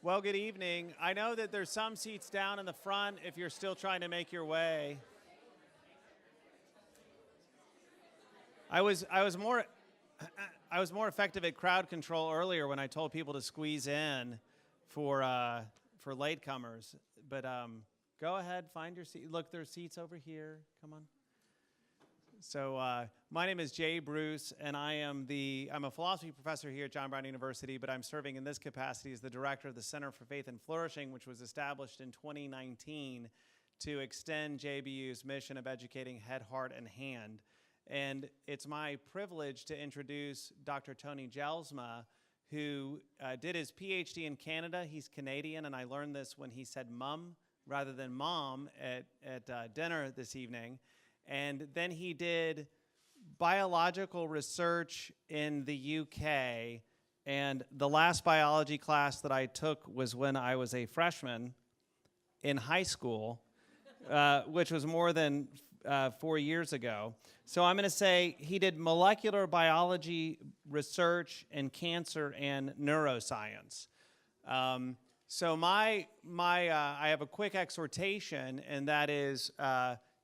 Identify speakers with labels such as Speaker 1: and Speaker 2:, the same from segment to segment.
Speaker 1: Well, good evening. I know that there's some seats down in the front if you're still trying to make your way. I was more effective at crowd control earlier when I told people to squeeze in for latecomers. But go ahead, find your seat. Look, there's seats over here. Come on. So my name is Jay Bruce, and I'm a philosophy professor here at John Brown University, but I'm serving in this capacity as the director of the Center for Faith and Flourishing, which was established in 2019 to extend JBU's mission of educating head, heart, and hand. And it's my privilege to introduce Dr. Tony Jelsma, who did his PhD in Canada. He's Canadian, and I learned this when he said mum rather than mom at dinner this evening. And then he did biological research in the UK, and the last biology class that I took was when I was a freshman in high school, which was more than 4 years ago. So I'm going to say he did molecular biology research in cancer and neuroscience. So I have a quick exhortation, and that is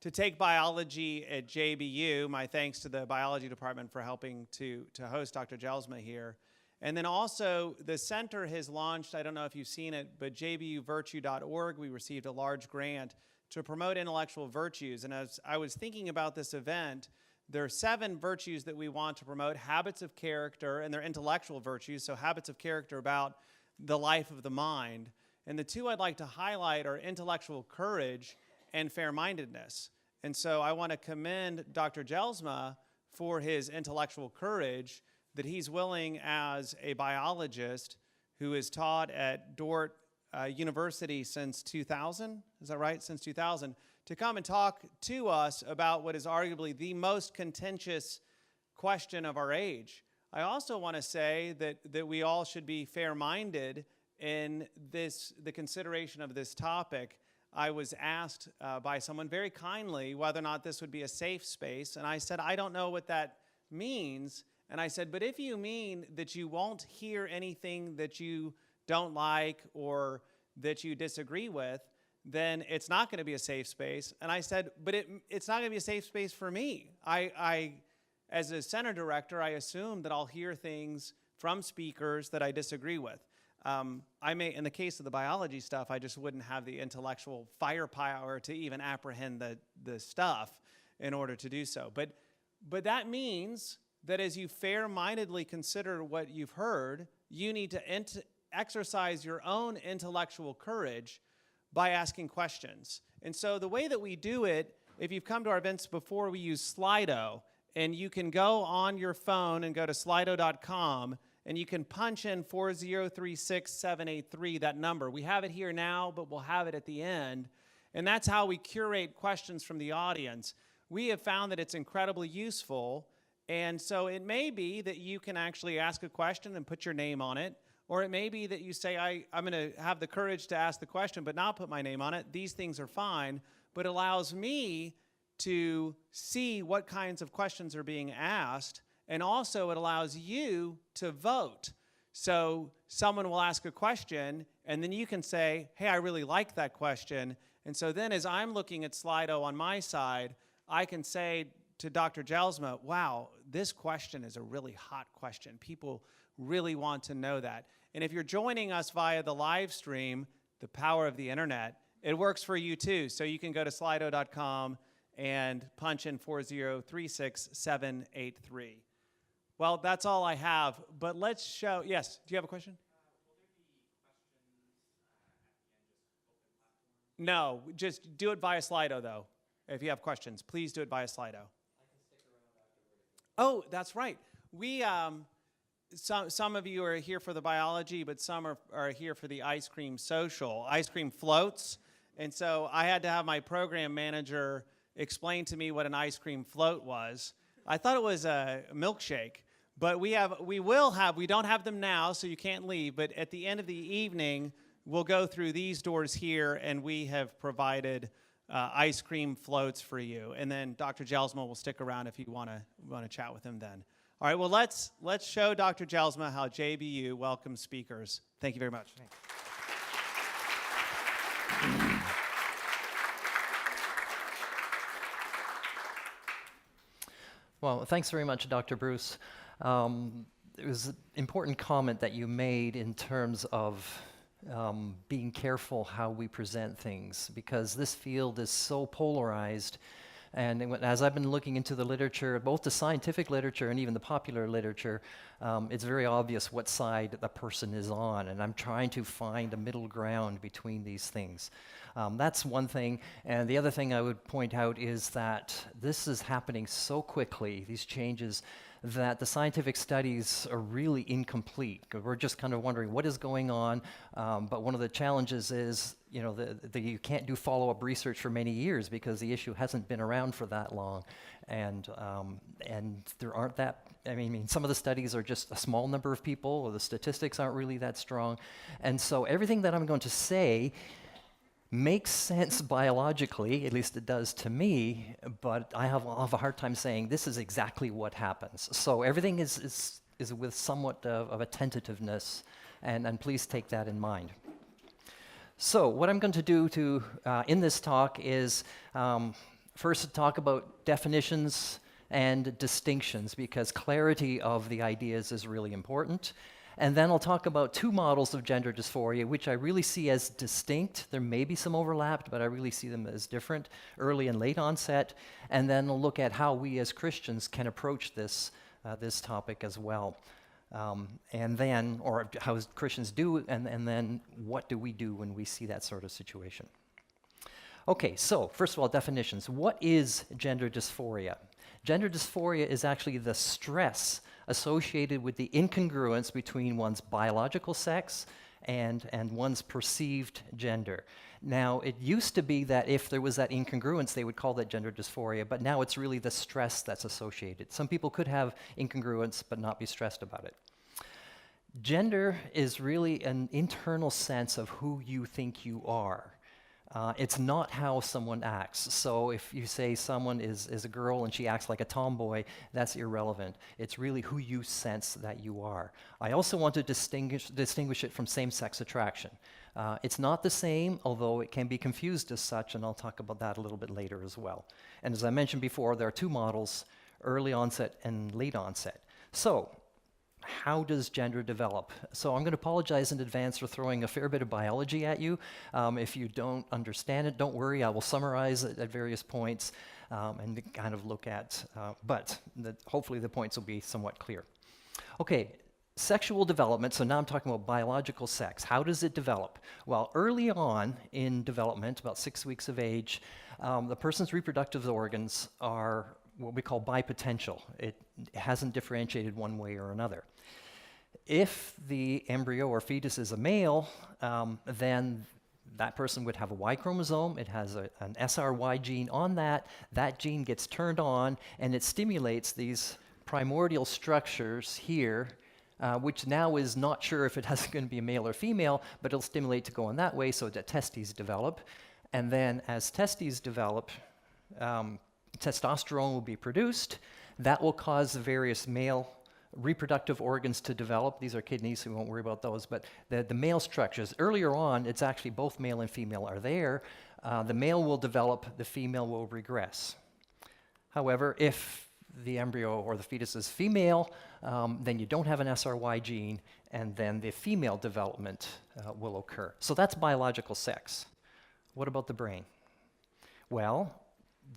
Speaker 1: to take biology at JBU. My thanks to the biology department for helping to host Dr. Jelsma here. And then also the center has launched, I don't know if you've seen it, but jbuvirtue.org, we received a large grant to promote intellectual virtues. And as I was thinking about this event, there are 7 virtues that we want to promote: habits of character, and they're intellectual virtues, so habits of character about the life of the mind. And the 2 I'd like to highlight are intellectual courage and fair-mindedness. And so I want to commend Dr. Jelsma for his intellectual courage, that he's willing, as a biologist who has taught at Dordt University since 2000, is that right? Since 2000, to come and talk to us about what is arguably the most contentious question of our age. I also want to say that we all should be fair-minded in the consideration of this topic. I was asked by someone very kindly whether or not this would be a safe space, and I said, I don't know what that means. And I said, but if you mean that you won't hear anything that you don't like or that you disagree with, then it's not going to be a safe space. And I said, but it's not going to be a safe space for me. I, as a center director, I assume that I'll hear things from speakers that I disagree with. I may, in the case of the biology stuff, I just wouldn't have the intellectual firepower to even apprehend the stuff in order to do so. But that means that as you fair-mindedly consider what you've heard, you need to exercise your own intellectual courage by asking questions. And so the way that we do it, if you've come to our events before, we use Slido, and you can go on your phone and go to slido.com, and you can punch in 4036783, that number. We have it here now, but we'll have it at the end. And that's how we curate questions from the audience. We have found that it's incredibly useful. And so it may be that you can actually ask a question and put your name on it. Or it may be that you say, I'm going to have the courage to ask the question but not put my name on it. These things are fine. But it allows me to see what kinds of questions are being asked. And also, it allows you to vote. So someone will ask a question, and then you can say, hey, I really like that question. And so then as I'm looking at Slido on my side, I can say to Dr. Jelsma, wow, this question is a really hot question. People really want to know that. And if you're joining us via the live stream, the power of the internet, it works for you too. So you can go to slido.com and punch in 4036783. Well, that's all I have, but let's show, yes, do you have a question? Will there be questions at the end, just open platform? No, just do it via Slido, though. If you have questions, please do it via Slido. I can stick around afterwards. Oh, that's right. We, some of you are here for the biology, but some are here for the ice cream social, ice cream floats. And so I had to have my program manager explain to me what an ice cream float was. I thought it was a milkshake. But we don't have them now, so you can't leave, but at the end of the evening, we'll go through these doors here, and we have provided ice cream floats for you. And then Dr. Jelsma will stick around if you want to chat with him then. All right, well, let's show Dr. Jelsma how JBU welcomes speakers. Thank you very much. Thanks.
Speaker 2: Well, thanks very much, Dr. Bruce. It was an important comment that you made in terms of being careful how we present things, because this field is so polarized. And as I've been looking into the literature, both the scientific literature and even the popular literature, it's very obvious what side the person is on, and I'm trying to find a middle ground between these things. That's one thing, and the other thing I would point out is that this is happening so quickly, these changes, that the scientific studies are really incomplete. We're just kind of wondering what is going on, but one of the challenges is, you know, you can't do follow-up research for many years because the issue hasn't been around for that long, and there aren't that. I mean, some of the studies are just a small number of people, or the statistics aren't really that strong, and so everything that I'm going to say makes sense biologically, at least it does to me, but I'll have a hard time saying this is exactly what happens. So everything is with somewhat of a tentativeness, and please take that in mind. So what I'm going to do in this talk is first talk about definitions and distinctions, because clarity of the ideas is really important. And then I'll talk about two models of gender dysphoria, which I really see as distinct. There may be some overlap, but I really see them as different, early and late onset. And then I'll look at how we as Christians can approach this topic as well. And then, or how Christians do, and then what do we do when we see that sort of situation? Okay, so first of all, definitions. What is gender dysphoria? Gender dysphoria is actually the stress associated with the incongruence between one's biological sex and one's perceived gender. Now, it used to be that if there was that incongruence, they would call that gender dysphoria, but now it's really the stress that's associated. Some people could have incongruence but not be stressed about it. Gender is really an internal sense of who you think you are. It's not how someone acts. So if you say someone is a girl and she acts like a tomboy, that's irrelevant. It's really who you sense that you are. I also want to distinguish it from same-sex attraction. It's not the same, although it can be confused as such, and I'll talk about that a little bit later as well. And as I mentioned before, there are two models, early onset and late onset. So, how does gender develop? So I'm going to apologize in advance for throwing a fair bit of biology at you. If you don't understand it, don't worry. I will summarize it at various points and kind of look at, hopefully the points will be somewhat clear. Okay, sexual development. So now I'm talking about biological sex. How does it develop? Well, early on in development, about 6 weeks of age, the person's reproductive organs are what we call bipotential. It hasn't differentiated one way or another. If the embryo or fetus is a male, then that person would have a Y chromosome. It has an SRY gene on that. That gene gets turned on, and it stimulates these primordial structures here, which now is not sure if it has going to be a male or female, but it'll stimulate to go in that way so that testes develop. And then as testes develop, testosterone will be produced. That will cause the various male reproductive organs to develop. These are kidneys, so we won't worry about those. But the male structures, earlier on, it's actually both male and female are there. The male will develop, the female will regress. However, if the embryo or the fetus is female, then you don't have an SRY gene, and then the female development will occur. So that's biological sex. What about the brain? Well,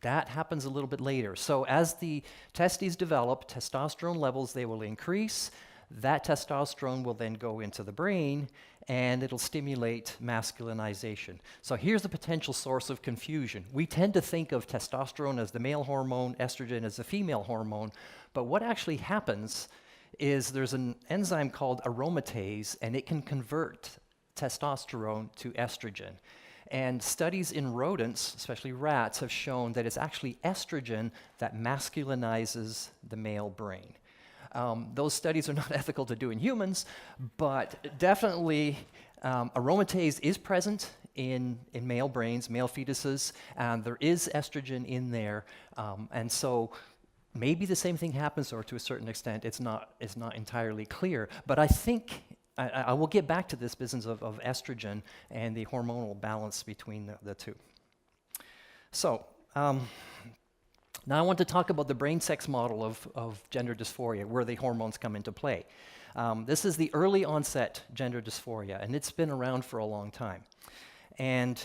Speaker 2: that happens a little bit later. So as the testes develop, testosterone levels, they will increase. That testosterone will then go into the brain, and it'll stimulate masculinization. So here's the potential source of confusion. We tend to think of testosterone as the male hormone, estrogen as the female hormone, but what actually happens is there's an enzyme called aromatase, and it can convert testosterone to estrogen. And studies in rodents, especially rats, have shown that it's actually estrogen that masculinizes the male brain. Those studies are not ethical to do in humans, but definitely aromatase is present in male brains, male fetuses, and there is estrogen in there. And so maybe the same thing happens, or to a certain extent, it's not entirely clear. But I think I will get back to this business of estrogen and the hormonal balance between the two. So, now I want to talk about the brain sex model of gender dysphoria, where the hormones come into play. This is the early onset gender dysphoria, and it's been around for a long time. And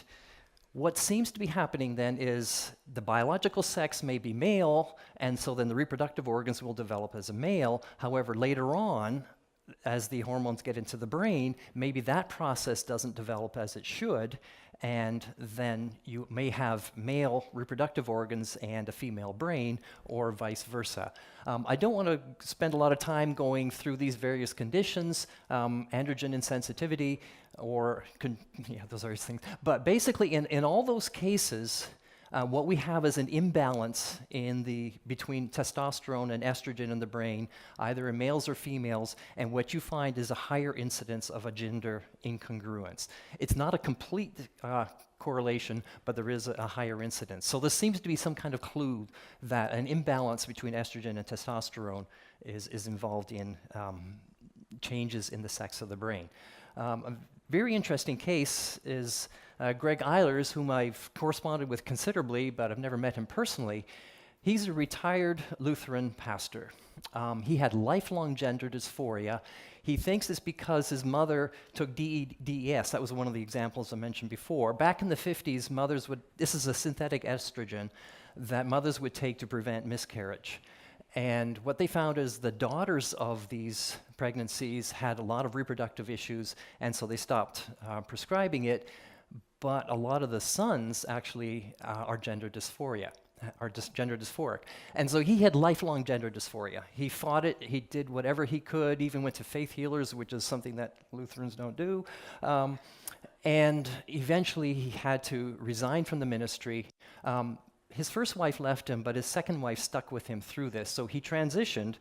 Speaker 2: what seems to be happening then is the biological sex may be male, and so then the reproductive organs will develop as a male. However, later on, as the hormones get into the brain, maybe that process doesn't develop as it should, and then you may have male reproductive organs and a female brain, or vice versa. I don't want to spend a lot of time going through these various conditions, androgen insensitivity, or, those various things. But basically, in all those cases, what we have is an imbalance between testosterone and estrogen in the brain, either in males or females, and what you find is a higher incidence of a gender incongruence. It's not a complete correlation, but there is a higher incidence. So this seems to be some kind of clue that an imbalance between estrogen and testosterone is involved in changes in the sex of the brain. A very interesting case is Greg Eilers, whom I've corresponded with considerably, but I've never met him personally. He's a retired Lutheran pastor. He had lifelong gender dysphoria. He thinks it's because his mother took DES. That was one of the examples I mentioned before. Back in the 50s, this is a synthetic estrogen that mothers would take to prevent miscarriage. And what they found is the daughters of these pregnancies had a lot of reproductive issues, and so they stopped prescribing it. But a lot of the sons actually are gender dysphoric. And so he had lifelong gender dysphoria. He fought it, he did whatever he could, even went to faith healers, which is something that Lutherans don't do. And eventually he had to resign from the ministry. His first wife left him, but his second wife stuck with him through this. So he transitioned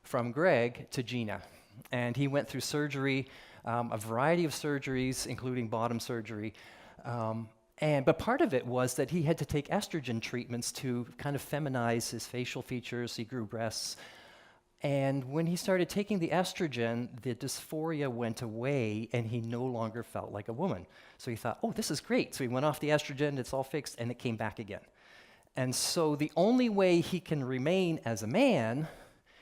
Speaker 2: from Greg to Gina. And he went through surgery, a variety of surgeries, including bottom surgery. But part of it was that he had to take estrogen treatments to kind of feminize his facial features. He grew breasts. And when he started taking the estrogen, the dysphoria went away, and he no longer felt like a woman. So he thought, oh, this is great. So he went off the estrogen, it's all fixed, and it came back again. And so the only way he can remain as a man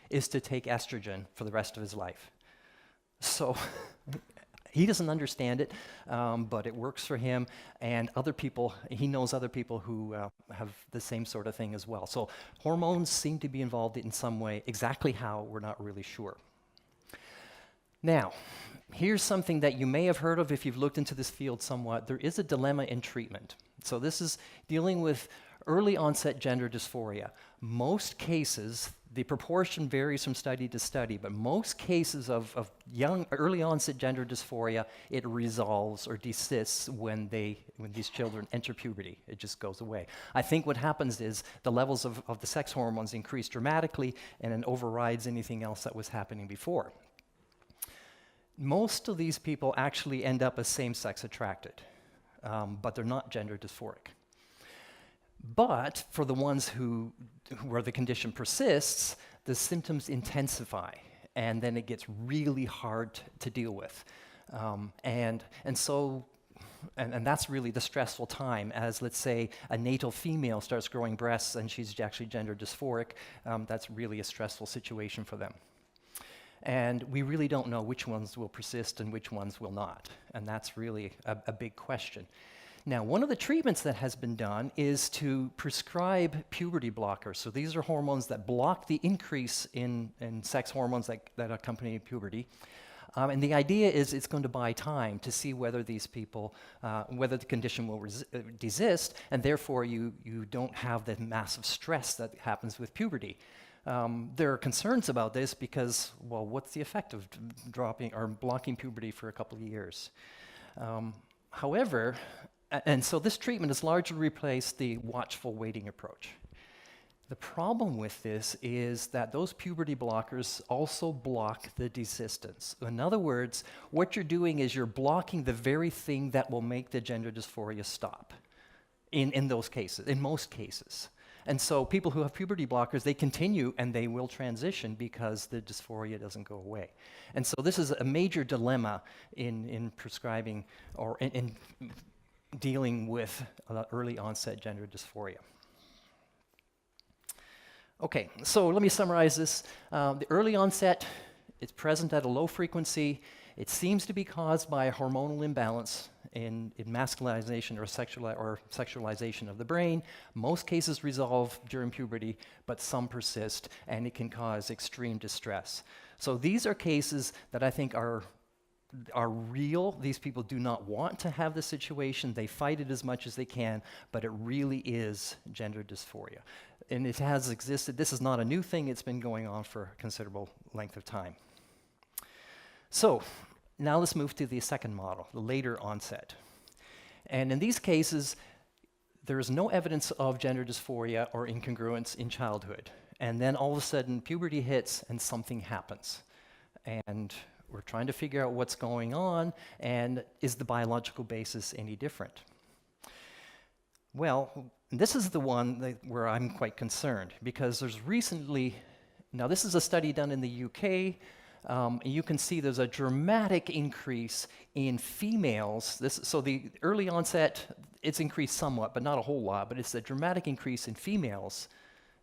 Speaker 2: is to take estrogen for the rest of his life. So he doesn't understand it, but it works for him, and he knows other people who have the same sort of thing as well. So hormones seem to be involved in some way. Exactly how, we're not really sure. Now, here's something that you may have heard of if you've looked into this field somewhat. There is a dilemma in treatment. So this is dealing with early onset gender dysphoria. Most cases, the proportion varies from study to study, but most cases of early onset gender dysphoria, it resolves or desists when these children enter puberty. It just goes away. I think what happens is the levels of the sex hormones increase dramatically, and it overrides anything else that was happening before. Most of these people actually end up as same-sex attracted, but they're not gender dysphoric. But for the ones where the condition persists, the symptoms intensify, and then it gets really hard to deal with. And that's really the stressful time, as let's say a natal female starts growing breasts and she's actually gender dysphoric. That's really a stressful situation for them. And we really don't know which ones will persist and which ones will not. And that's really a big question. Now, one of the treatments that has been done is to prescribe puberty blockers. So these are hormones that block the increase in sex hormones that accompany puberty. And the idea is it's going to buy time to see whether these people, whether the condition will desist, and therefore you don't have the massive stress that happens with puberty. There are concerns about this because, well, what's the effect of dropping or blocking puberty for a couple of years? However, and so this treatment has largely replaced the watchful waiting approach. The problem with this is that those puberty blockers also block the desistance. In other words, what you're doing is you're blocking the very thing that will make the gender dysphoria stop in those cases, in most cases. And so people who have puberty blockers, they continue and they will transition because the dysphoria doesn't go away. And so this is a major dilemma in prescribing or in dealing with early onset gender dysphoria. Okay, so let me summarize this. The early onset is present at a low frequency. It seems to be caused by a hormonal imbalance in masculinization or sexualization of the brain. Most cases resolve during puberty, but some persist, and it can cause extreme distress. So these are cases that I think are real. These people do not want to have the situation. They fight it as much as they can, but it really is gender dysphoria. And it has existed. This is not a new thing. It's been going on for a considerable length of time. So now let's move to the second model, the later onset. And in these cases, there is no evidence of gender dysphoria or incongruence in childhood. And then all of a sudden, puberty hits and something happens. And we're trying to figure out what's going on, and is the biological basis any different? Well, this is the one where I'm quite concerned, because there's recently, now this is a study done in the UK, you can see there's a dramatic increase in females. So the early onset, it's increased somewhat, but not a whole lot, but it's a dramatic increase in females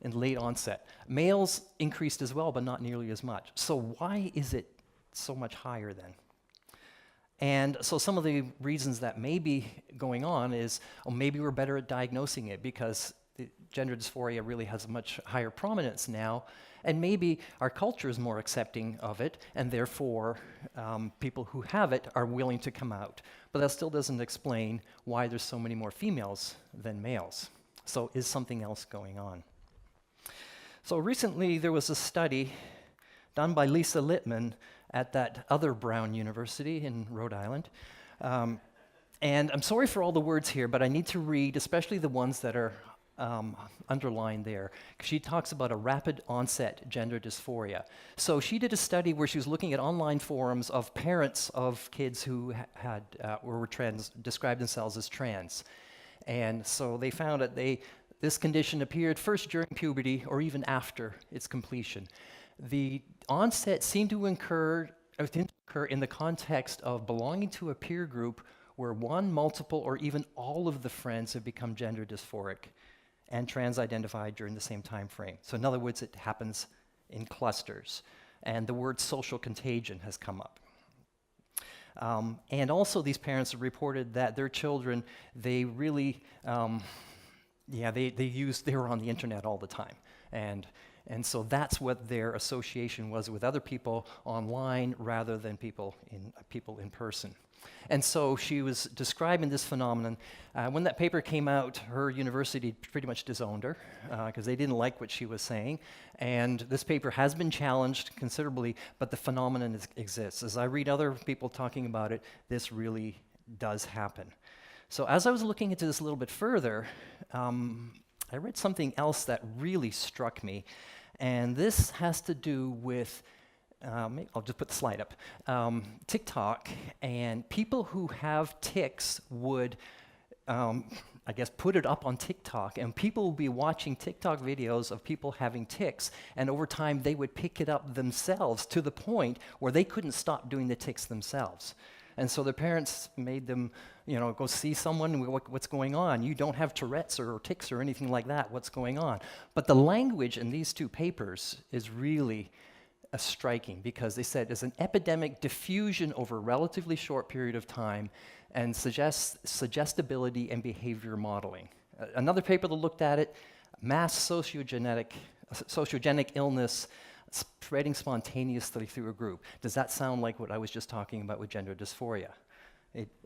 Speaker 2: in late onset. Males increased as well, but not nearly as much. So why is it so much higher then? And so some of the reasons that may be going on is, oh, maybe we're better at diagnosing it because gender dysphoria really has a much higher prominence now, and maybe our culture is more accepting of it, and therefore people who have it are willing to come out. But that still doesn't explain why there's so many more females than males. So is something else going on? So recently there was a study done by Lisa Littman at that other Brown University in Rhode Island. And I'm sorry for all the words here, but I need to read, especially the ones that are underlined there. She talks about a rapid onset gender dysphoria. So she did a study where she was looking at online forums of parents of kids who described themselves as trans. And so they found that this condition appeared first during puberty or even after its completion. The onset seemed to occur in the context of belonging to a peer group where one, multiple, or even all of the friends have become gender dysphoric and trans-identified during the same time frame. So in other words, it happens in clusters. And the word social contagion has come up. And also these parents have reported that their children, they really, they were on the internet all the time. And so that's what their association was with other people online rather than people in person. And so she was describing this phenomenon. When that paper came out, her university pretty much disowned her because they didn't like what she was saying. And this paper has been challenged considerably, but the phenomenon exists. As I read other people talking about it, this really does happen. So as I was looking into this a little bit further, I read something else that really struck me. And this has to do with, I'll just put the slide up, TikTok, and people who have tics would, I guess, put it up on TikTok, and people will be watching TikTok videos of people having tics, and over time they would pick it up themselves to the point where they couldn't stop doing the tics themselves. And so their parents made them, go see someone, what's going on? You don't have Tourette's or tics or anything like that, what's going on? But the language in these two papers is really striking because they said there's an epidemic diffusion over a relatively short period of time and suggests suggestibility and behavior modeling. Another paper that looked at it, mass sociogenic illness spreading spontaneously through a group. Does that sound like what I was just talking about with gender dysphoria?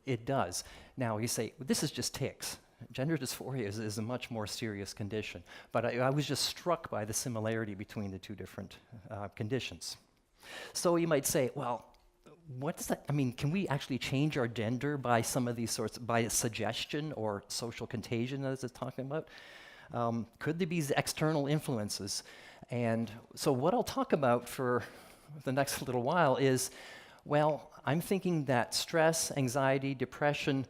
Speaker 2: It does. Now you say, well, this is just tics. Gender dysphoria is a much more serious condition. But I was just struck by the similarity between the two different conditions. So you might say, well, what does that, can we actually change our gender by some of these sorts, by suggestion or social contagion as it's talking about? Could there be external influences? And so what I'll talk about for the next little while is, well, I'm thinking that stress, anxiety, depression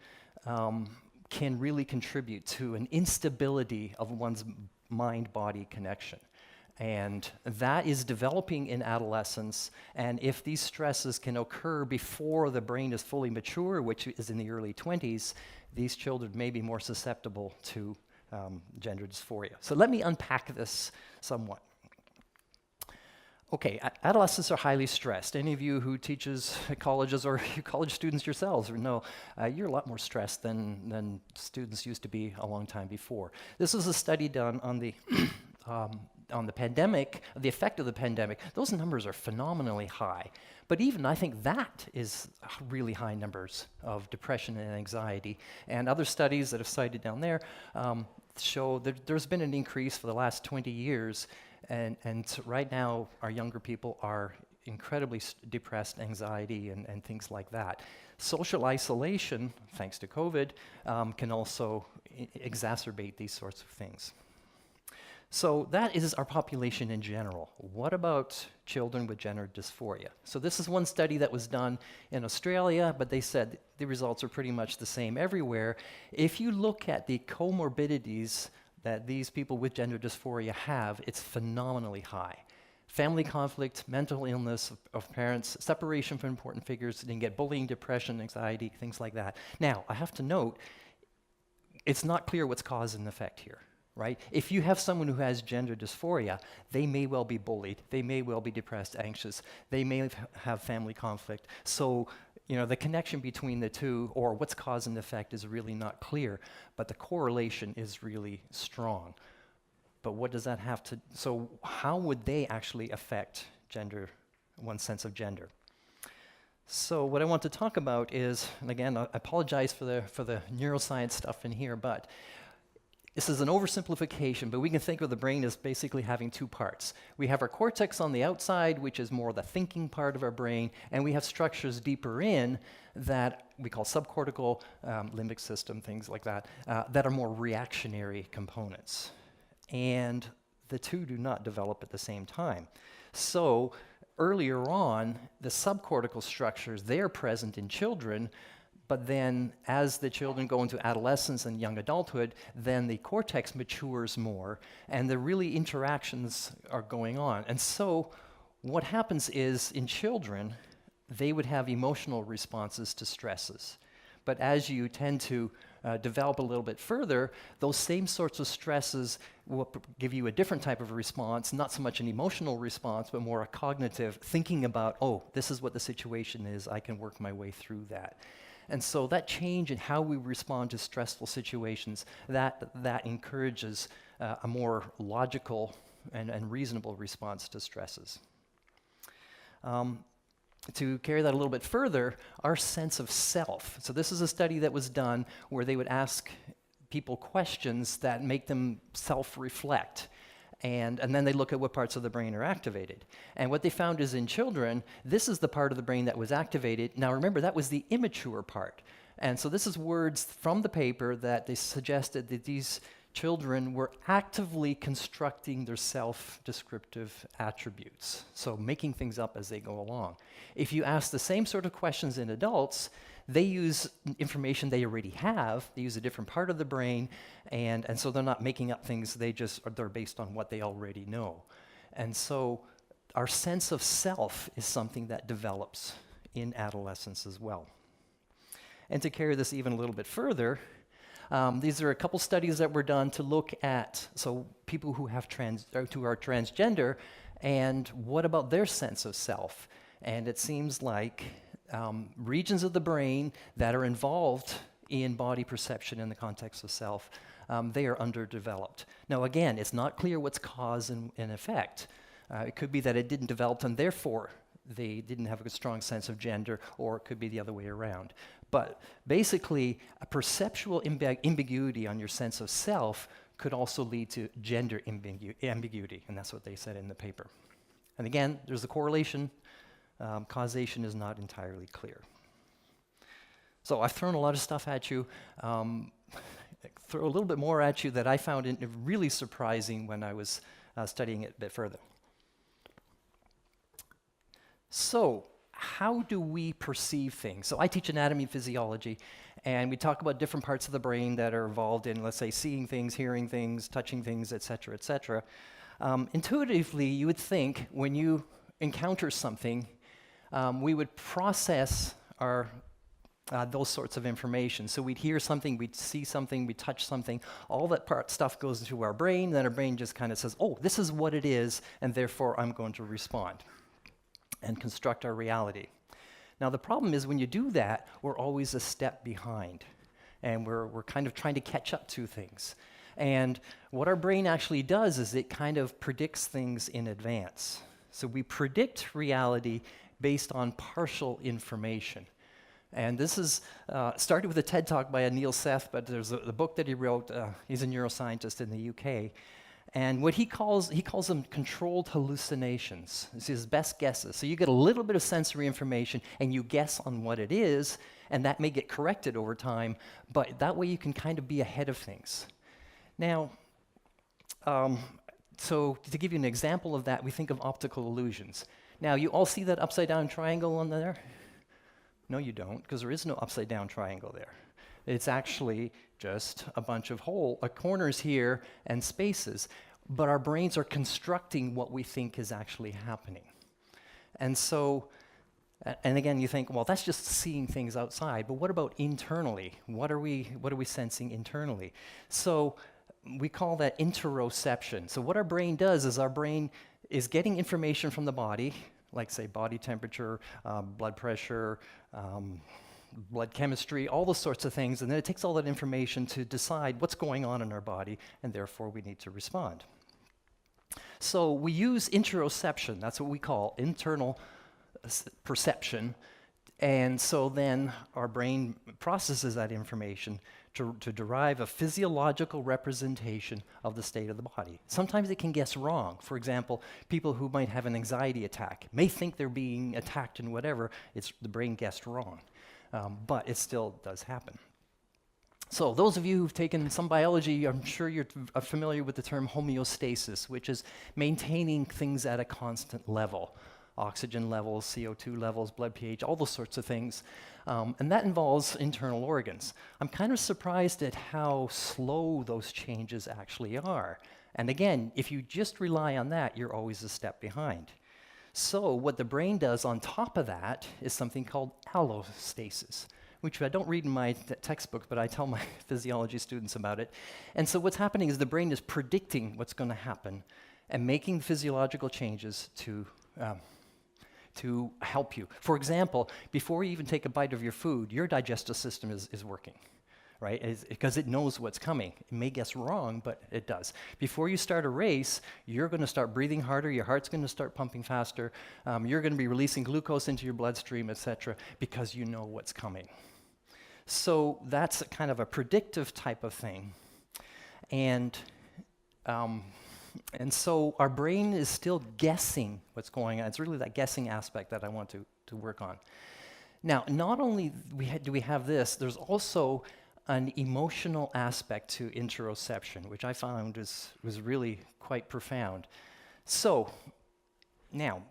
Speaker 2: can really contribute to an instability of one's mind-body connection. And that is developing in adolescence, and if these stresses can occur before the brain is fully mature, which is in the early 20s, these children may be more susceptible to gender dysphoria. So let me unpack this somewhat. Okay, adolescents are highly stressed. Any of you who teaches at colleges or you college students yourselves know you're a lot more stressed than students used to be a long time before. This was a study done on the on the pandemic, the effect of the pandemic. Those numbers are phenomenally high. But even I think that is really high numbers of depression and anxiety. And other studies that have cited down there show that there's been an increase for the last 20 years. And so right now, our younger people are incredibly depressed, anxiety, and things like that. Social isolation, thanks to COVID, can also exacerbate these sorts of things. So that is our population in general. What about children with gender dysphoria? So this is one study that was done in Australia, but they said the results are pretty much the same everywhere. If you look at the comorbidities that these people with gender dysphoria have, it's phenomenally high. Family conflict, mental illness of parents, separation from important figures, they can get bullying, depression, anxiety, things like that. Now, I have to note, it's not clear what's cause and effect here, right? If you have someone who has gender dysphoria, they may well be bullied, they may well be depressed, anxious, they may have family conflict. So, you know, the connection between the two, or what's cause and effect, is really not clear, but the correlation is really strong. But what does that have to, so how would they actually affect gender, one's sense of gender? So what I want to talk about is, and again, I apologize for the neuroscience stuff in here, but this is an oversimplification, but we can think of the brain as basically having two parts. We have our cortex on the outside, which is more the thinking part of our brain, and we have structures deeper in that we call subcortical, limbic system, things like that, that are more reactionary components. And the two do not develop at the same time. So earlier on, the subcortical structures, they are present in children, but then as the children go into adolescence and young adulthood, then the cortex matures more, and the really interactions are going on. And so what happens is, in children, they would have emotional responses to stresses. But as you tend to develop a little bit further, those same sorts of stresses will give you a different type of response, not so much an emotional response, but more a cognitive, thinking about, oh, this is what the situation is, I can work my way through that. And so that change in how we respond to stressful situations, that encourages a more logical and reasonable response to stresses. To carry that a little bit further, our sense of self. So this is a study that was done where they would ask people questions that make them self-reflect. And then they look at what parts of the brain are activated. And what they found is in children, this is the part of the brain that was activated. Now remember, that was the immature part. And so this is words from the paper that they suggested that these children were actively constructing their self-descriptive attributes, so making things up as they go along. If you ask the same sort of questions in adults, they use information they already have, they use a different part of the brain, and so they're not making up things, they're based on what they already know. And so our sense of self is something that develops in adolescence as well. And to carry this even a little bit further, these are a couple studies that were done to look at people who have who are transgender, and what about their sense of self? And it seems like regions of the brain that are involved in body perception in the context of self, they are underdeveloped. Now again, it's not clear what's cause and effect. It could be that it didn't develop and therefore they didn't have a strong sense of gender, or it could be the other way around. But basically, a perceptual ambiguity on your sense of self could also lead to gender ambiguity, and that's what they said in the paper. And again, there's a correlation. Causation is not entirely clear. So I've thrown a lot of stuff at you. Throw a little bit more at you that I found really surprising when I was studying it a bit further. So how do we perceive things? So I teach anatomy and physiology, And we talk about different parts of the brain that are involved in, let's say, seeing things, hearing things, touching things, et cetera, et cetera. Intuitively, you would think when you encounter something, we would process our those sorts of information. So we'd hear something, we'd see something, we'd touch something, all that stuff goes into our brain, then our brain just kind of says, oh, this is what it is, and therefore I'm going to respond and construct our reality. Now the problem is when you do that, we're always a step behind, and we're kind of trying to catch up to things. And what our brain actually does is it kind of predicts things in advance. So we predict reality based on partial information. And this is started with a TED Talk by Neil Seth, but there's a book that he wrote. He's a neuroscientist in the UK. And what he calls them controlled hallucinations. It's his best guesses. So you get a little bit of sensory information, and you guess on what it is, and that may get corrected over time, but that way you can kind of be ahead of things. Now, so to give you an example of that, we think of optical illusions. Now, you all see that upside-down triangle on there? No, you don't, because there is no upside-down triangle there. It's actually just a bunch of corners here and spaces, but our brains are constructing what we think is actually happening. And so, and again, you think, well, that's just seeing things outside, but what about internally? What are we sensing internally? So we call that interoception. So what our brain does is our brain is getting information from the body, like say body temperature, blood pressure, blood chemistry, all those sorts of things, and then it takes all that information to decide what's going on in our body, and therefore we need to respond. So we use interoception, that's what we call internal perception, and so then our brain processes that information to derive a physiological representation of the state of the body. Sometimes it can guess wrong. For example, people who might have an anxiety attack may think they're being attacked and whatever, the brain guessed wrong. But it still does happen. So those of you who've taken some biology, I'm sure you're familiar with the term homeostasis, which is maintaining things at a constant level. Oxygen levels, CO2 levels, blood pH, all those sorts of things. And that involves internal organs. I'm kind of surprised at how slow those changes actually are. And again, if you just rely on that, you're always a step behind. So what the brain does on top of that is something called allostasis, which I don't read in my textbook, but I tell my physiology students about it. And so what's happening is the brain is predicting what's going to happen and making physiological changes to help you. For example, before you even take a bite of your food, your digestive system is working, right? Because it knows what's coming. It may guess wrong, but it does. Before you start a race, you're going to start breathing harder, your heart's going to start pumping faster, you're going to be releasing glucose into your bloodstream, etc., because you know what's coming. So that's kind of a predictive type of thing. And so our brain is still guessing what's going on. It's really that guessing aspect that I want to work on. Now, not only do we have this, there's also an emotional aspect to interoception, which I found was really quite profound. So, now,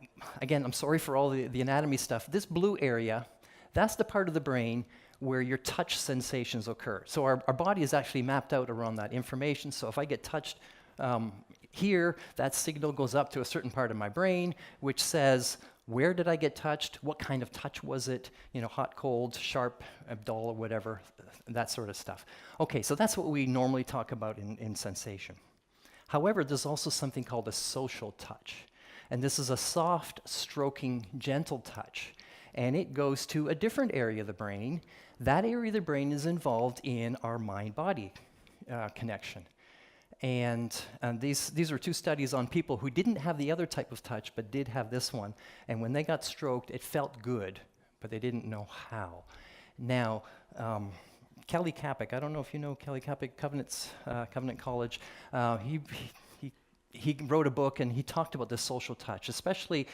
Speaker 2: again, I'm sorry for all the anatomy stuff. This blue area, that's the part of the brain where your touch sensations occur. So our body is actually mapped out around that information. So if I get touched here, that signal goes up to a certain part of my brain, which says, where did I get touched? What kind of touch was it? You know, hot, cold, sharp, dull, or whatever, that sort of stuff. Okay, so that's what we normally talk about in sensation. However, there's also something called a social touch. And this is a soft, stroking, gentle touch. And it goes to a different area of the brain. That area of the brain is involved in our mind-body connection. And these were two studies on people who didn't have the other type of touch, but did have this one. And when they got stroked, it felt good, but they didn't know how. Now, Kelly Kapic, I don't know if you know Kelly Kapic, Covenant College, he wrote a book and he talked about this social touch, especially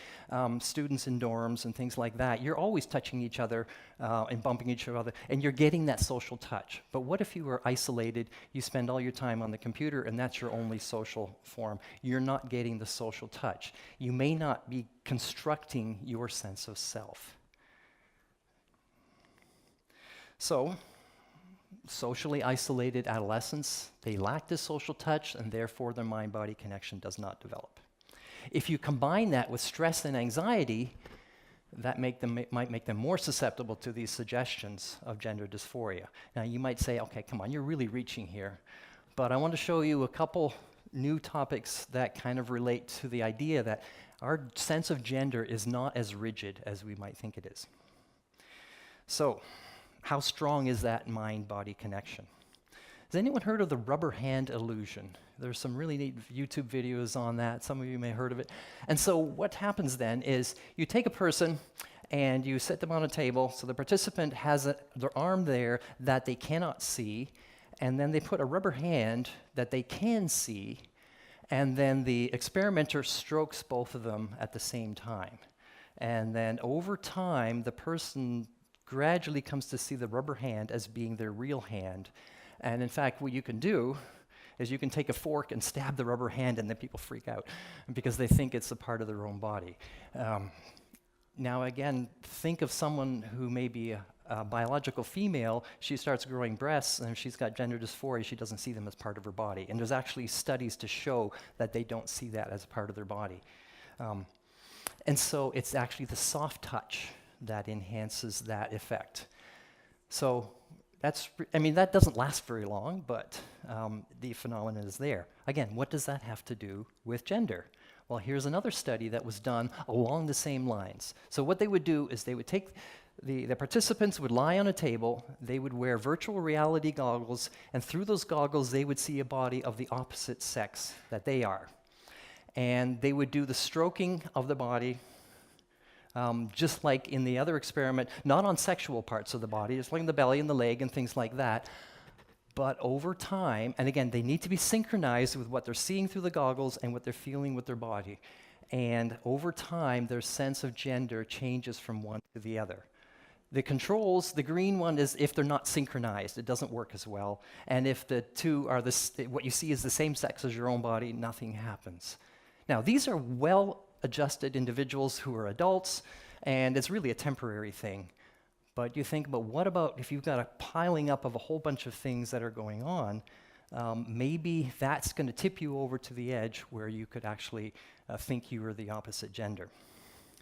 Speaker 2: students in dorms and things like that. You're always touching each other and bumping each other, and you're getting that social touch. But what if you were isolated, you spend all your time on the computer, and that's your only social form? You're not getting the social touch. You may not be constructing your sense of self. So, socially isolated adolescents, they lack this social touch, and therefore their mind-body connection does not develop. If you combine that with stress and anxiety, that might make them more susceptible to these suggestions of gender dysphoria. Now you might say, okay, come on, you're really reaching here. But I want to show you a couple new topics that kind of relate to the idea that our sense of gender is not as rigid as we might think it is. So, how strong is that mind-body connection? Has anyone heard of the rubber hand illusion? There's some really neat YouTube videos on that. Some of you may have heard of it. And so what happens then is you take a person and you sit them on a table, so the participant has their arm there that they cannot see, and then they put a rubber hand that they can see, and then the experimenter strokes both of them at the same time. And then over time, the person gradually comes to see the rubber hand as being their real hand. And in fact, what you can do is you can take a fork and stab the rubber hand, and then people freak out because they think it's a part of their own body. Now again, think of someone who may be a biological female. She starts growing breasts, and if she's got gender dysphoria, she doesn't see them as part of her body. And there's actually studies to show that they don't see that as part of their body. And so it's actually the soft touch that enhances that effect. So that doesn't last very long, but the phenomenon is there. Again, what does that have to do with gender? Well, here's another study that was done along the same lines. So what they would do is they would take the participants would lie on a table, they would wear virtual reality goggles, and through those goggles they would see a body of the opposite sex that they are. And they would do the stroking of the body, just like in the other experiment, not on sexual parts of the body, just like the belly and the leg and things like that. But over time, and again, they need to be synchronized with what they're seeing through the goggles and what they're feeling with their body. And over time, their sense of gender changes from one to the other. The controls, the green one is if they're not synchronized, it doesn't work as well. And if the two are what you see is the same sex as your own body, nothing happens. Now, these are well-adjusted individuals who are adults, and it's really a temporary thing. But you think about, what about if you've got a piling up of a whole bunch of things that are going on, maybe that's going to tip you over to the edge where you could actually think you were the opposite gender.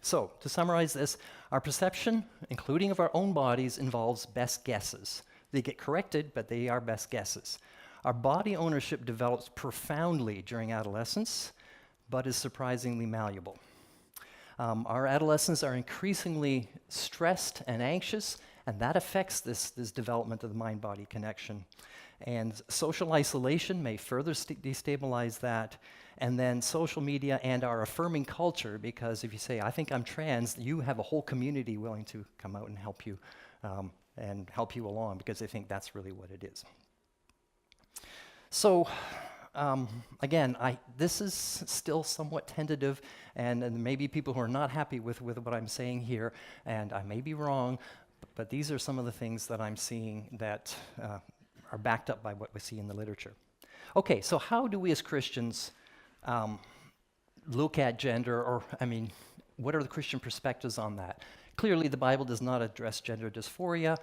Speaker 2: So, to summarize this, our perception, including of our own bodies, involves best guesses. They get corrected, but they are best guesses. Our body ownership develops profoundly during adolescence, but is surprisingly malleable. Our adolescents are increasingly stressed and anxious, and that affects this development of the mind-body connection. And social isolation may further destabilize that. And then social media and our affirming culture, because if you say, I think I'm trans, you have a whole community willing to come out and help you along, because they think that's really what it is. So, again, this is still somewhat tentative, and maybe people who are not happy with what I'm saying here, and I may be wrong, but these are some of the things that I'm seeing that are backed up by what we see in the literature. Okay, so how do we as Christians look at gender, or, what are the Christian perspectives on that? Clearly, the Bible does not address gender dysphoria.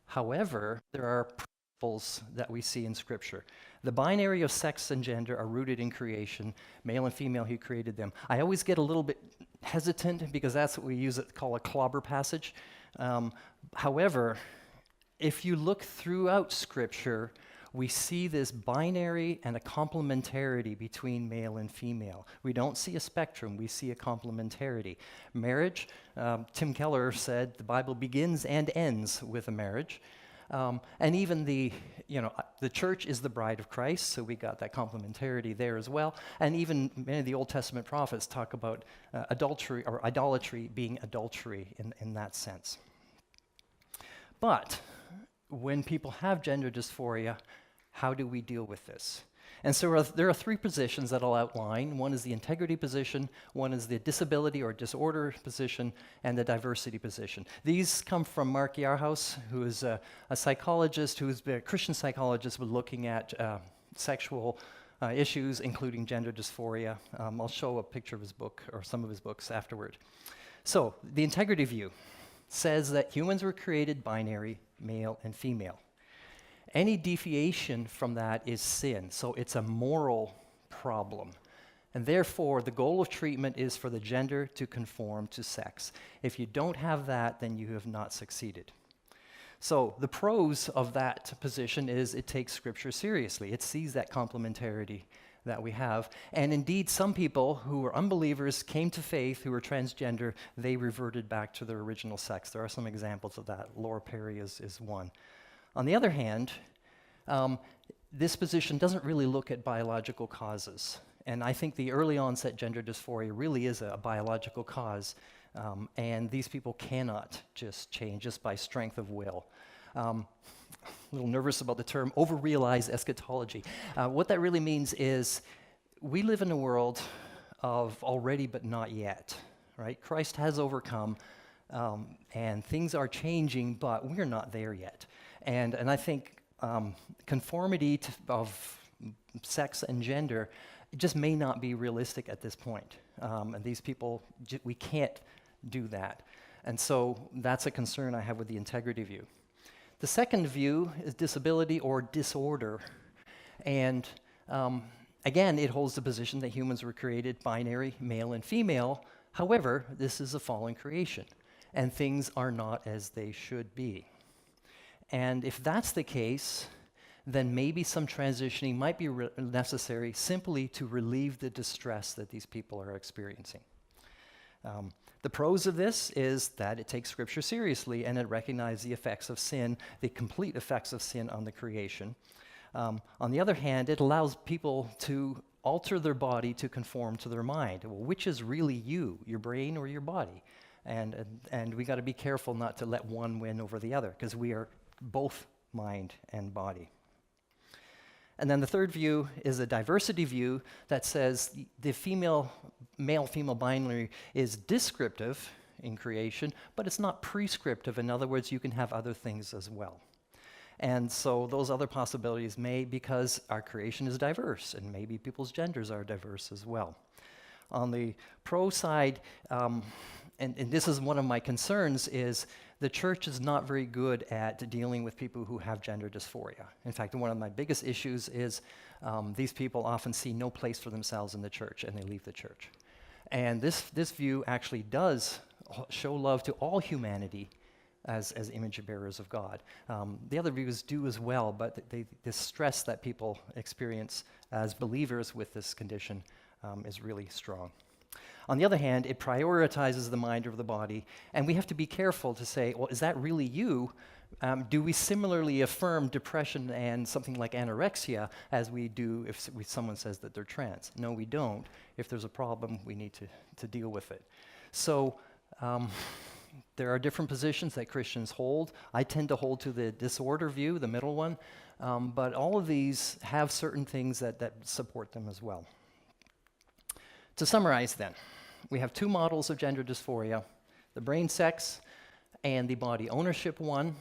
Speaker 2: However, there are principles that we see in Scripture. The binary of sex and gender are rooted in creation, male and female, He created them. I always get a little bit hesitant because that's what we call a clobber passage. However, if you look throughout Scripture, we see this binary and a complementarity between male and female. We don't see a spectrum, we see a complementarity. Marriage, Tim Keller said, the Bible begins and ends with a marriage. And even the church is the bride of Christ, so we got that complementarity there as well. And even many of the Old Testament prophets talk about adultery or idolatry being adultery in that sense. But when people have gender dysphoria, how do we deal with this? And so there are three positions that I'll outline. One is the integrity position, one is the disability or disorder position, and the diversity position. These come from Mark Yarhouse, who is a psychologist, who's a Christian psychologist, but looking at sexual issues, including gender dysphoria. I'll show a picture of his book, or some of his books afterward. So, the integrity view says that humans were created binary, male and female. any deviation from that is sin. So it's a moral problem. And therefore, the goal of treatment is for the gender to conform to sex. If you don't have that, then you have not succeeded. So the pros of that position is it takes Scripture seriously. It sees that complementarity that we have. And indeed, some people who were unbelievers came to faith, who were transgender, they reverted back to their original sex. There are some examples of that. Laura Perry is one. On the other hand, this position doesn't really look at biological causes. And I think the early onset gender dysphoria really is a biological cause. And these people cannot just change just by strength of will. A little nervous about the term over-realized eschatology. What that really means is we live in a world of already but not yet, right? Christ has overcome, and things are changing, but we're not there yet. And I think conformity of sex and gender just may not be realistic at this point. And these people, we can't do that. And so that's a concern I have with the integrity view. The second view is disability or disorder. And again, it holds the position that humans were created binary, male and female. However, this is a fallen creation, and things are not as they should be. And if that's the case, then maybe some transitioning might be necessary simply to relieve the distress that these people are experiencing. The pros of this is that it takes Scripture seriously and it recognizes the effects of sin, the complete effects of sin on the creation. On the other hand, it allows people to alter their body to conform to their mind. Well, which is really you, your brain or your body? And we got to be careful not to let one win over the other, because we are both mind and body. And then the third view is a diversity view that says the male-female binary is descriptive in creation, but it's not prescriptive. In other words, you can have other things as well. And so those other possibilities may, because our creation is diverse, and maybe people's genders are diverse as well. On the pro side, and this is one of my concerns, is the church is not very good at dealing with people who have gender dysphoria. In fact, one of my biggest issues is these people often see no place for themselves in the church, and they leave the church. And this view actually does show love to all humanity as image bearers of God. The other views do as well, but the stress that people experience as believers with this condition is really strong. On the other hand, it prioritizes the mind over the body, and we have to be careful to say, well, is that really you? Do we similarly affirm depression and something like anorexia as we do if someone says that they're trans? No, we don't. If there's a problem, we need to deal with it. So there are different positions that Christians hold. I tend to hold to the disorder view, the middle one, but all of these have certain things that support them as well. To summarize then, we have two models of gender dysphoria, the brain sex and the body ownership one.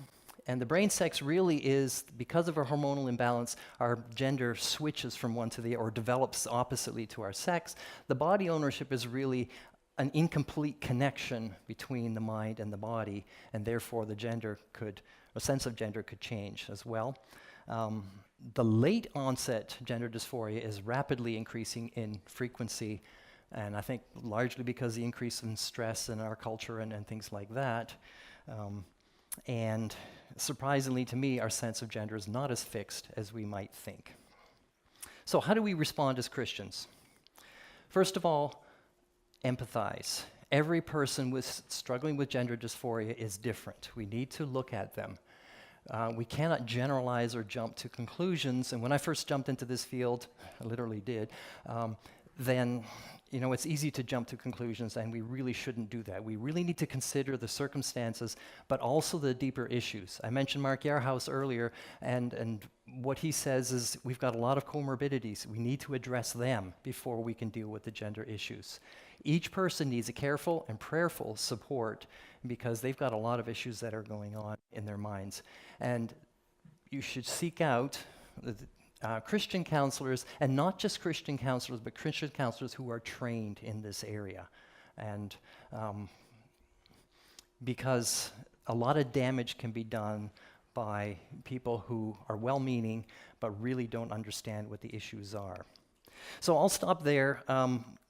Speaker 2: And the brain sex really is, because of our hormonal imbalance, our gender switches from one to the other, or develops oppositely to our sex. The body ownership is really an incomplete connection between the mind and the body, and therefore the sense of gender could change as well. The late onset gender dysphoria is rapidly increasing in frequency, and I think largely because the increase in stress in our culture and things like that. And surprisingly to me, our sense of gender is not as fixed as we might think. So how do we respond as Christians? First of all, empathize. Every person struggling with gender dysphoria is different. We need to look at them. We cannot generalize or jump to conclusions. And when I first jumped into this field, I literally did, then it's easy to jump to conclusions, and we really shouldn't do that. We really need to consider the circumstances, but also the deeper issues. I mentioned Mark Yarhouse earlier, and what he says is we've got a lot of comorbidities. We need to address them before we can deal with the gender issues. Each person needs a careful and prayerful support because they've got a lot of issues that are going on in their minds. And you should seek out Christian counselors, and not just Christian counselors, but Christian counselors who are trained in this area. And because a lot of damage can be done by people who are well-meaning but really don't understand what the issues are. So I'll stop there.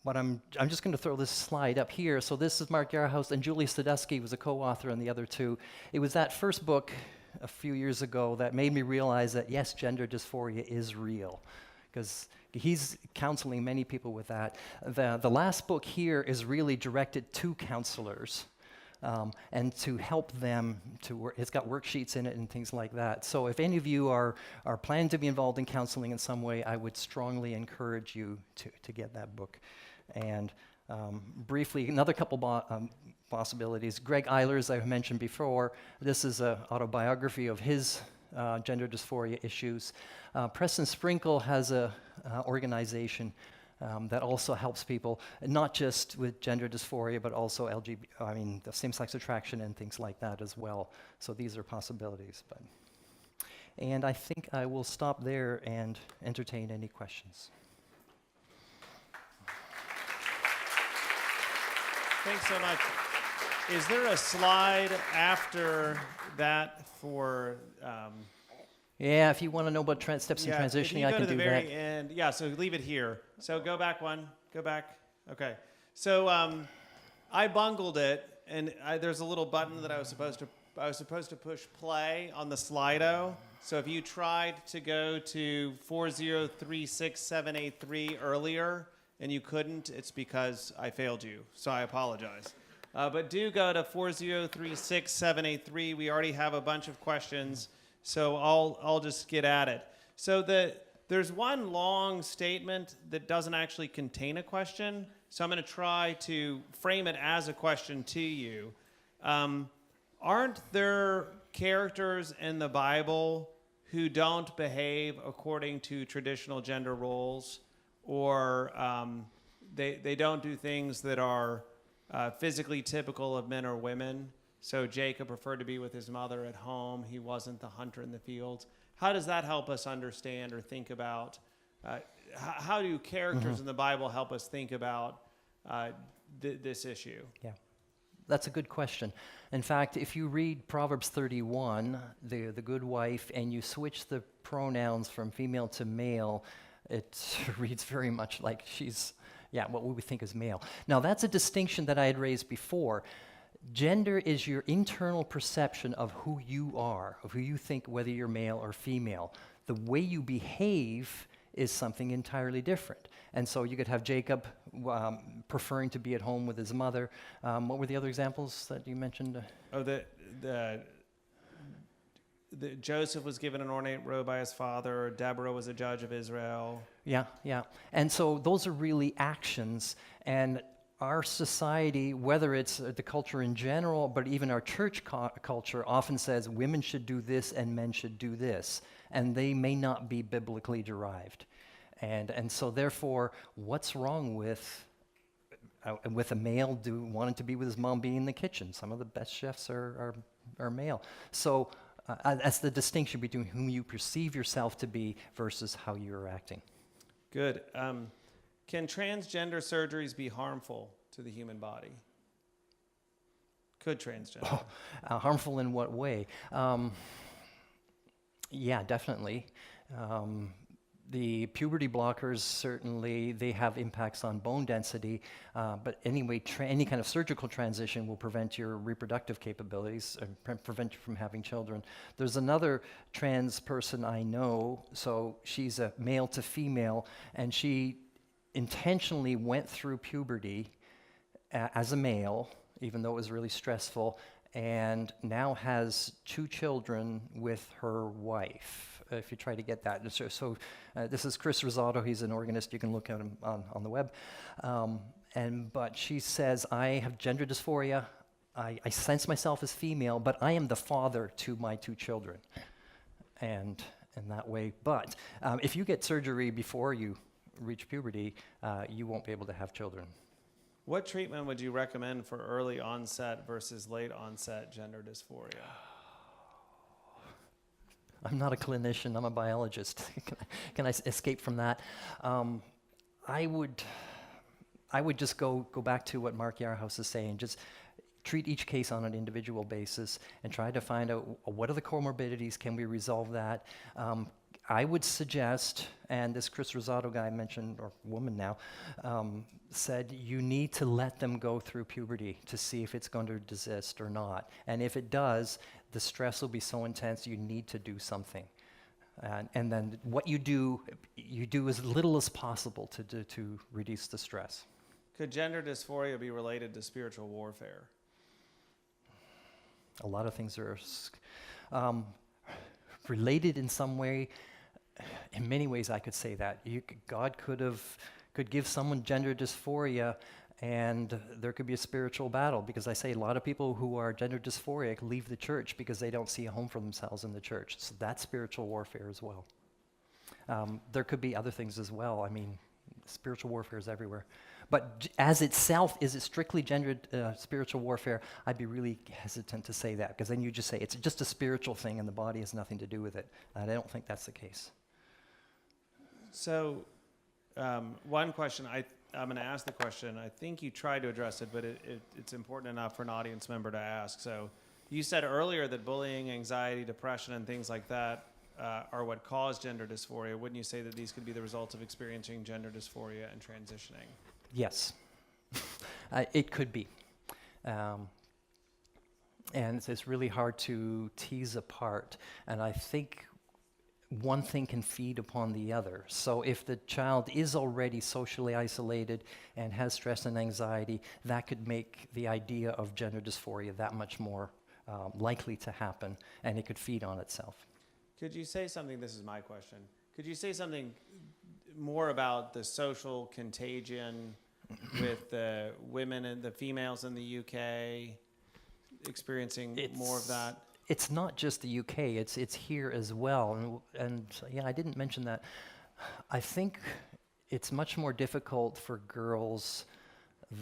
Speaker 2: But I'm just going to throw this slide up here. So this is Mark Yarhouse, and Julie Sadusky was a co-author on the other two. It was that first book a few years ago that made me realize that, yes, gender dysphoria is real, because he's counseling many people with that. The last book here is really directed to counselors and to help them to work. It's got worksheets in it and things like that. So if any of you are planning to be involved in counseling in some way, I would strongly encourage you to get that book. And briefly, another couple possibilities. Greg Eilers, I mentioned before, this is an autobiography of his gender dysphoria issues. Preston Sprinkle has an organization that also helps people, not just with gender dysphoria, but also the same-sex attraction and things like that as well. So these are possibilities. And I think I will stop there and entertain any questions.
Speaker 1: Thanks so much. Is there a slide after that for?
Speaker 2: Yeah, if you want to know about steps in transitioning, I can do that.
Speaker 1: If you go to the very end, yeah. So leave it here. So go back one. Go back. Okay. So I bungled it, and there's a little button that I was supposed to push play on the Slido. So if you tried to go to 4036783 earlier, and you couldn't, it's because I failed you, so I apologize. But do go to 4036783. We already have a bunch of questions, so I'll just get at it. So there's one long statement that doesn't actually contain a question, so I'm going to try to frame it as a question to you. Aren't there characters in the Bible who don't behave according to traditional gender roles? Or they don't do things that are physically typical of men or women. So Jacob preferred to be with his mother at home. He wasn't the hunter in the fields. How does that help us understand or think about, how do characters in the Bible help us think about this issue?
Speaker 2: Yeah, that's a good question. In fact, if you read Proverbs 31, the good wife, and you switch the pronouns from female to male, it reads very much like she's, what we would think is male. Now, that's a distinction that I had raised before. Gender is your internal perception of who you are, of who you think, whether you're male or female. The way you behave is something entirely different. And so you could have Jacob preferring to be at home with his mother. What were the other examples that you mentioned?
Speaker 1: Joseph was given an ornate robe by his father. Deborah was a judge of Israel.
Speaker 2: Yeah. And so those are really actions. And our society, whether it's the culture in general, but even our church culture, often says women should do this and men should do this. And they may not be biblically derived. And so therefore, what's wrong with a male wanting to be with his mom, being in the kitchen? Some of the best chefs are male. So that's the distinction between whom you perceive yourself to be versus how you're acting.
Speaker 1: Good. Can transgender surgeries be harmful to the human body? Could transgender?
Speaker 2: Harmful in what way? Yeah, definitely. The puberty blockers, certainly, they have impacts on bone density, but anyway, any kind of surgical transition will prevent your reproductive capabilities, prevent you from having children. There's another trans person I know, so she's a male to female, and she intentionally went through puberty as a male, even though it was really stressful, and now has 2 children with her wife. If you try to get that. So this is Chris Rosato. He's an organist. You can look at him on the web. But she says, I have gender dysphoria. I sense myself as female, but I am the father to my 2 children. And in that way. But if you get surgery before you reach puberty, you won't be able to have children.
Speaker 1: What treatment would you recommend for early onset versus late onset gender dysphoria?
Speaker 2: I'm not a clinician, I'm a biologist. Can I escape from that? I would just go back to what Mark Yarhouse is saying. Just treat each case on an individual basis and try to find out what are the comorbidities, can we resolve that? I would suggest, and this Chris Rosato guy mentioned, or woman now, said you need to let them go through puberty to see if it's going to desist or not. And if it does, the stress will be so intense you need to do something. And then what you do as little as possible to reduce the stress.
Speaker 1: Could gender dysphoria be related to spiritual warfare?
Speaker 2: A lot of things are related in some way. In many ways, I could say that. God could give someone gender dysphoria, and there could be a spiritual battle, because I say a lot of people who are gender dysphoric leave the church because they don't see a home for themselves in the church. So that's spiritual warfare as well. There could be other things as well. I mean, spiritual warfare is everywhere. But as itself, is it strictly gendered spiritual warfare? I'd be really hesitant to say that, because then you just say it's just a spiritual thing and the body has nothing to do with it. And I don't think that's the case.
Speaker 1: So one question, I'm going to ask the question. I think you tried to address it, but it's important enough for an audience member to ask. So you said earlier that bullying, anxiety, depression, and things like that are what cause gender dysphoria. Wouldn't you say that these could be the results of experiencing gender dysphoria and transitioning?
Speaker 2: Yes, it could be. And it's really hard to tease apart. And I think one thing can feed upon the other. So if the child is already socially isolated and has stress and anxiety, that could make the idea of gender dysphoria that much more likely to happen, and it could feed on itself.
Speaker 1: Could you say something, this is my question, could you say something more about the social contagion with the women and the females in the UK experiencing more of that?
Speaker 2: It's not just the UK, it's here as well. And yeah, I didn't mention that. I think it's much more difficult for girls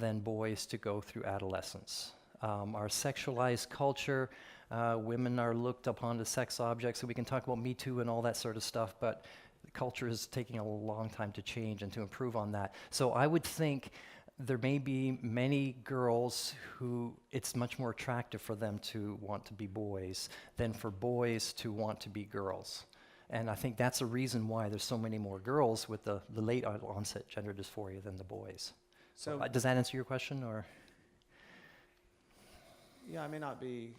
Speaker 2: than boys to go through adolescence. Our sexualized culture, women are looked upon as sex objects, so we can talk about Me Too and all that sort of stuff, but the culture is taking a long time to change and to improve on that. So I would think there may be many girls who it's much more attractive for them to want to be boys than for boys to want to be girls. And I think that's a reason why there's so many more girls with the late onset gender dysphoria than the boys. So does that answer your question, or?
Speaker 1: Yeah, I may not be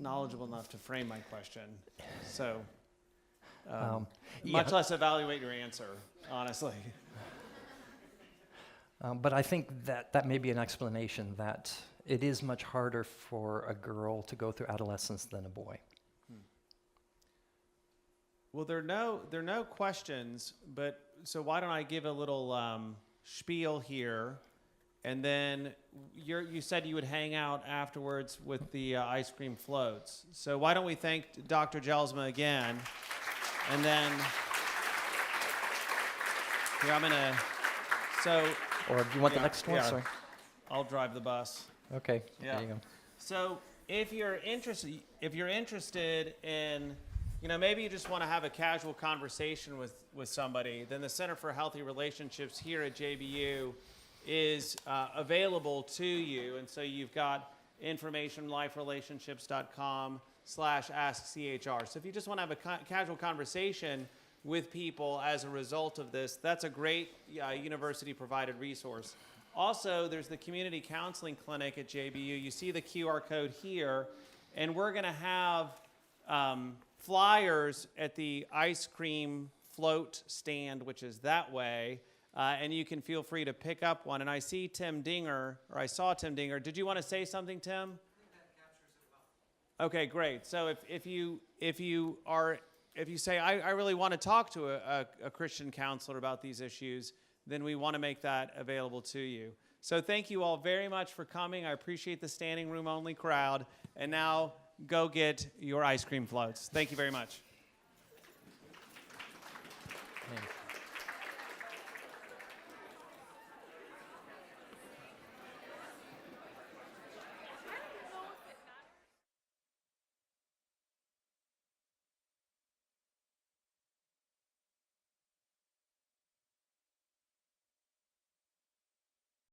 Speaker 1: knowledgeable enough to frame my question, so much less evaluate your answer, honestly.
Speaker 2: But I think that may be an explanation that it is much harder for a girl to go through adolescence than a boy.
Speaker 1: Well, there are no questions, but so why don't I give a little spiel here, and then you said you would hang out afterwards with the ice cream floats. So why don't we thank Dr. Jelsma again, and then here I'm gonna
Speaker 2: Or do you want the next one?
Speaker 1: Yeah.
Speaker 2: Sorry.
Speaker 1: I'll drive the bus.
Speaker 2: Okay.
Speaker 1: Yeah.
Speaker 2: There you go.
Speaker 1: So if you're interested in, maybe you just want to have a casual conversation with somebody, then the Center for Healthy Relationships here at JBU is available to you. And so you've got information, liferelationships.com/askchr. So if you just want to have a casual conversation with people as a result of this, that's a great university-provided resource. Also, there's the Community Counseling Clinic at JBU. You see the QR code here, and we're going to have flyers at the ice cream float stand, which is that way, and you can feel free to pick up one. And I see Tim Dinger, or I saw Tim Dinger. Did you want to say something, Tim? I think that captures it well. Okay, great. So if you say, I really want to talk to a Christian counselor about these issues, then we want to make that available to you. So thank you all very much for coming. I appreciate the standing room only crowd. And now go get your ice cream floats. Thank you very much.